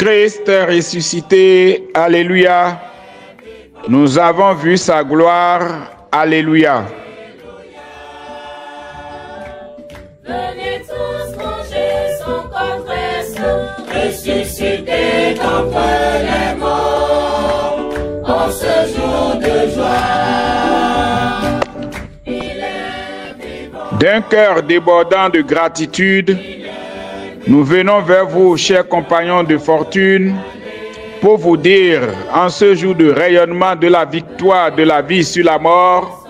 Christ est ressuscité, alléluia. Nous avons vu sa gloire, alléluia. Venez tous manger son corps ressuscité d'entre les morts, en ce jour de joie. Il est vivant. D'un cœur débordant de gratitude, nous venons vers vous, chers compagnons de fortune, pour vous dire, en ce jour de rayonnement de la victoire de la vie sur la mort,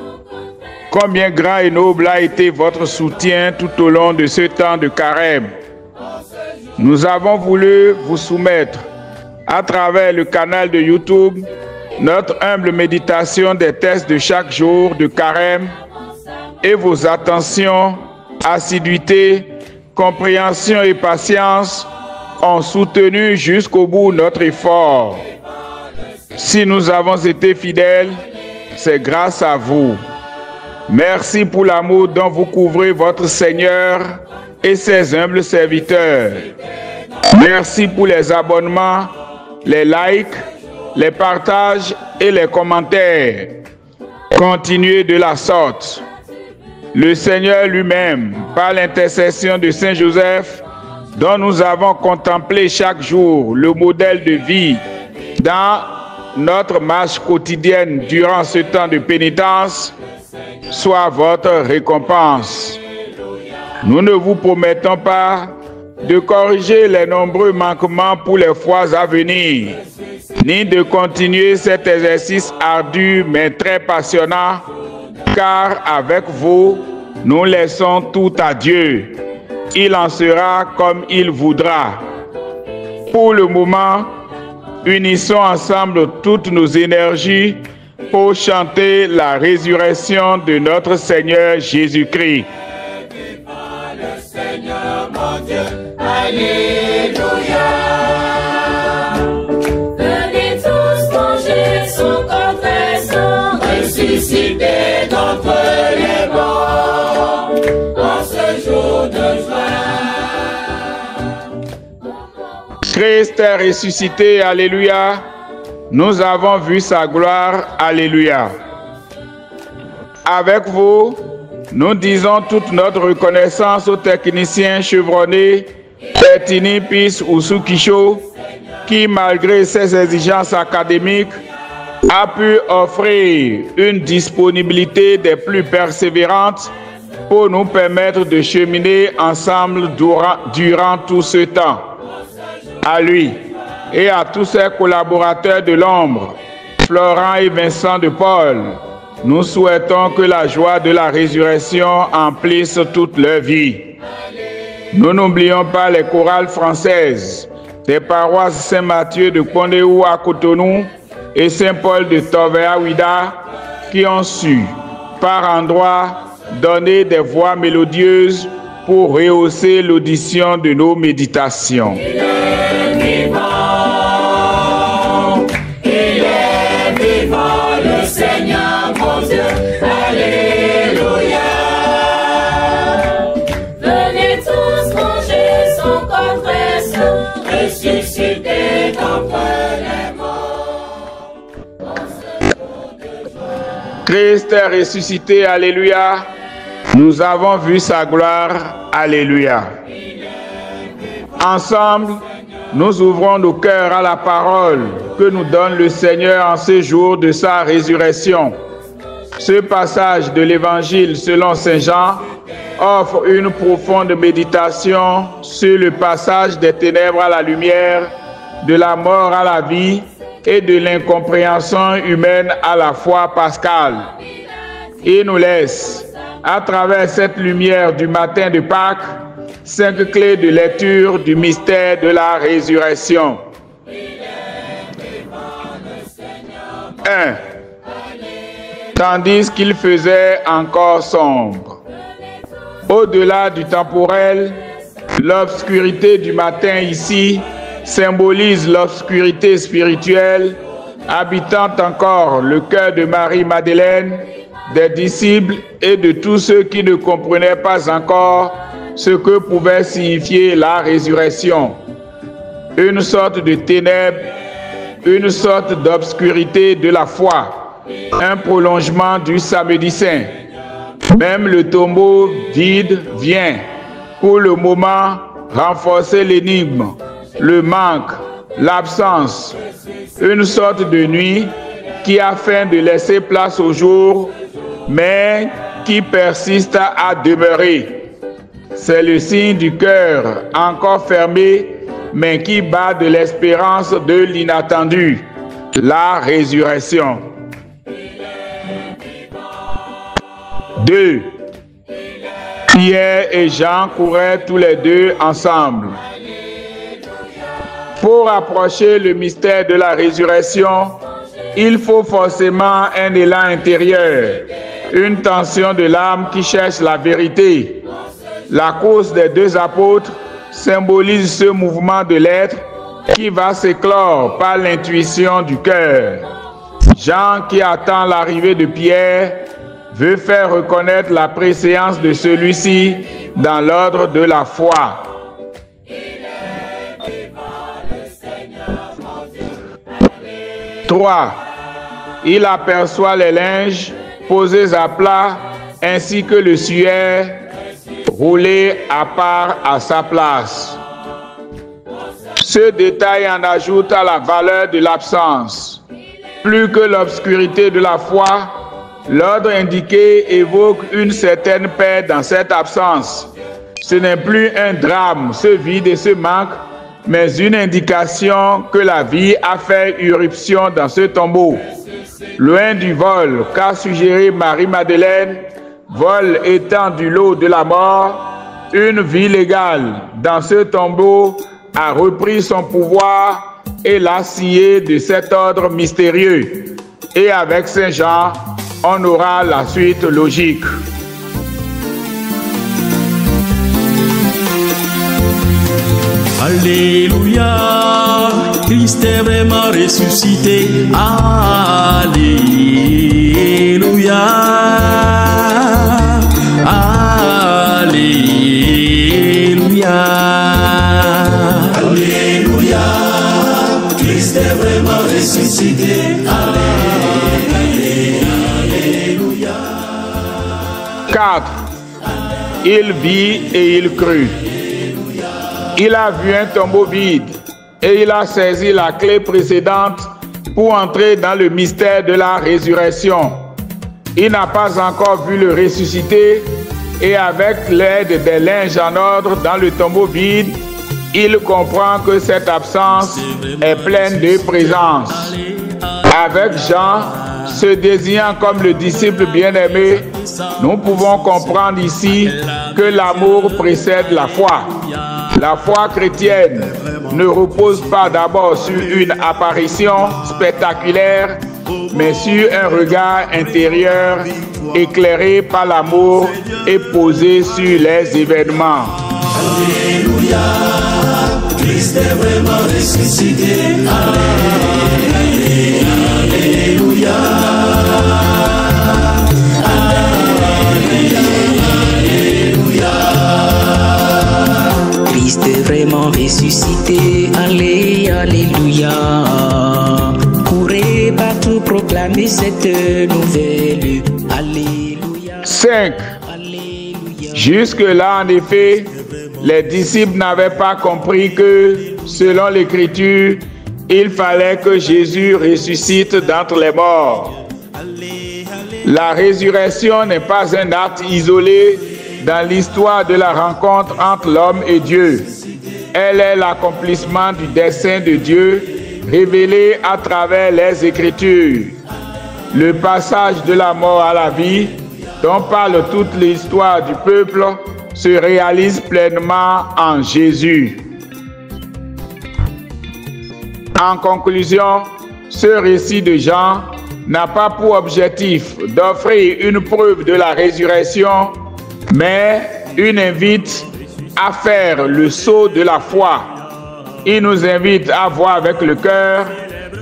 combien grand et noble a été votre soutien tout au long de ce temps de carême. Nous avons voulu vous soumettre, à travers le canal de YouTube, notre humble méditation des textes de chaque jour de carême et vos attentions, assiduité, compréhension et patience ont soutenu jusqu'au bout notre effort. Si nous avons été fidèles, c'est grâce à vous. Merci pour l'amour dont vous couvrez votre Seigneur et ses humbles serviteurs. Merci pour les abonnements, les likes, les partages et les commentaires. Continuez de la sorte. Le Seigneur lui-même, par l'intercession de Saint Joseph, dont nous avons contemplé chaque jour le modèle de vie dans notre marche quotidienne durant ce temps de pénitence, soit votre récompense. Nous ne vous promettons pas de corriger les nombreux manquements pour les fois à venir, ni de continuer cet exercice ardu mais très passionnant, car avec vous, nous laissons tout à Dieu. Il en sera comme il voudra. Pour le moment, unissons ensemble toutes nos énergies pour chanter la résurrection de notre Seigneur Jésus-Christ. Le Seigneur mon Dieu, alléluia. Venez tous manger son corps ressuscité d'entre les morts, en ce jour de joie. Christ est ressuscité, alléluia. Nous avons vu sa gloire, alléluia. Avec vous, nous disons toute notre reconnaissance aux techniciens chevronnés, Pertini, Pis ou Soukisho, qui, malgré ses exigences académiques, a pu offrir une disponibilité des plus persévérantes pour nous permettre de cheminer ensemble durant tout ce temps. À lui et à tous ses collaborateurs de l'ombre, Florent et Vincent de Paul, nous souhaitons que la joie de la résurrection emplisse toute leur vie. Nous n'oublions pas les chorales françaises des paroisses Saint-Mathieu de Kondéou à Cotonou et Saint-Paul de Tovea-Ouida qui ont su, par endroits, donner des voix mélodieuses pour rehausser l'audition de nos méditations. Il est vivant, le Seigneur mon Dieu, alléluia. Venez tous manger son corps ressuscité d'entre les morts. Christ est ressuscité, alléluia. Nous avons vu sa gloire, alléluia. Ensemble, nous ouvrons nos cœurs à la parole que nous donne le Seigneur en ce jour de sa résurrection. Ce passage de l'Évangile selon Saint Jean offre une profonde méditation sur le passage des ténèbres à la lumière, de la mort à la vie et de l'incompréhension humaine à la foi pascale. Il nous laisse, à travers cette lumière du matin de Pâques, 5 clés de lecture du mystère de la résurrection. 1. Tandis qu'il faisait encore sombre. Au-delà du temporel, l'obscurité du matin ici symbolise l'obscurité spirituelle habitant encore le cœur de Marie-Madeleine, des disciples et de tous ceux qui ne comprenaient pas encore ce que pouvait signifier la résurrection. une sorte de ténèbres, une sorte d'obscurité de la foi, un prolongement du samedi saint. Même le tombeau vide vient, pour le moment, renforcer l'énigme, le manque, l'absence, une sorte de nuit qui afin de laisser place au jour, mais qui persiste à demeurer. C'est le signe du cœur encore fermé, mais qui bat de l'espérance de l'inattendu, la résurrection. 2. Pierre et Jean couraient tous les deux ensemble. Pour approcher le mystère de la résurrection, il faut forcément un élan intérieur, une tension de l'âme qui cherche la vérité. La course des deux apôtres symbolise ce mouvement de l'être qui va s'éclore par l'intuition du cœur. Jean, qui attend l'arrivée de Pierre, veut faire reconnaître la préséance de celui-ci dans l'ordre de la foi. Trois, il aperçoit les linges posés à plat ainsi que le suaire roulé à part à sa place. Ce détail en ajoute à la valeur de l'absence. Plus que l'obscurité de la foi, l'ordre indiqué évoque une certaine paix dans cette absence. Ce n'est plus un drame, ce vide et ce manque, mais une indication que la vie a fait irruption dans ce tombeau. Loin du vol qu'a suggéré Marie-Madeleine, vol étant du lot de la mort, une vie légale dans ce tombeau a repris son pouvoir et l'a scié de cet ordre mystérieux. Et avec Saint Jean, on aura la suite logique. Alléluia, Christ est vraiment ressuscité. Alléluia, Alléluia, Alléluia, Christ est vraiment ressuscité. Alléluia. 4. Il vit et il crut. Il a vu un tombeau vide et il a saisi la clé précédente pour entrer dans le mystère de la résurrection. Il n'a pas encore vu le ressuscité et avec l'aide des linges en ordre dans le tombeau vide, il comprend que cette absence est pleine de présence. Avec Jean, se désignant comme le disciple bien-aimé, nous pouvons comprendre ici que l'amour précède la foi. La foi chrétienne ne repose pas d'abord sur une apparition spectaculaire, mais sur un regard intérieur éclairé par l'amour et posé sur les événements. Alléluia, Christ est vraiment ressuscité. Alléluia. Christ est vraiment ressuscité, alléluia. Courez partout proclamer cette nouvelle, alléluia. 5. Jusque-là, en effet, les disciples n'avaient pas compris que, selon l'Écriture, il fallait que Jésus ressuscite d'entre les morts. La résurrection n'est pas un acte isolé dans l'histoire de la rencontre entre l'homme et Dieu. Elle est l'accomplissement du dessein de Dieu révélé à travers les Écritures. Le passage de la mort à la vie, dont parle toute l'histoire du peuple, se réalise pleinement en Jésus. En conclusion, ce récit de Jean n'a pas pour objectif d'offrir une preuve de la résurrection, mais une invite à faire le saut de la foi. Il nous invite à voir avec le cœur,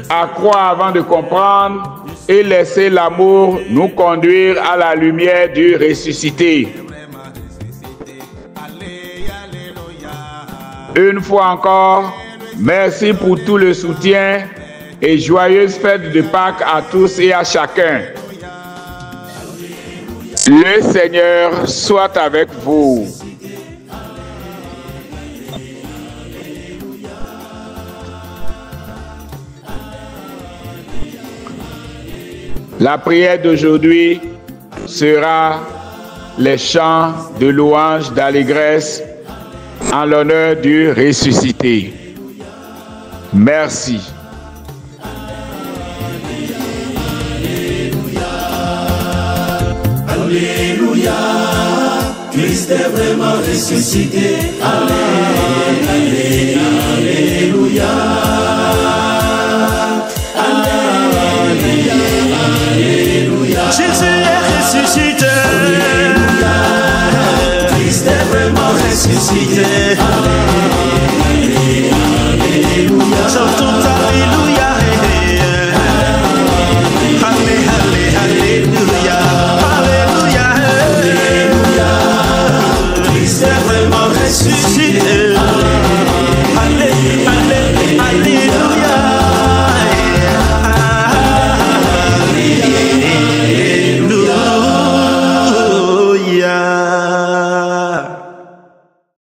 à croire avant de comprendre et laisser l'amour nous conduire à la lumière du ressuscité. Une fois encore, Merci pour tout le soutien et joyeuse fête de Pâques à tous et à chacun. Le Seigneur soit avec vous. La prière d'aujourd'hui sera les chants de louange, d'allégresse en l'honneur du ressuscité. Merci. Alléluia, Christ est vraiment ressuscité. Alléluia, Alléluia, Alléluia, Alléluia. Jésus est ressuscité. Alléluia, Christ est vraiment ressuscité.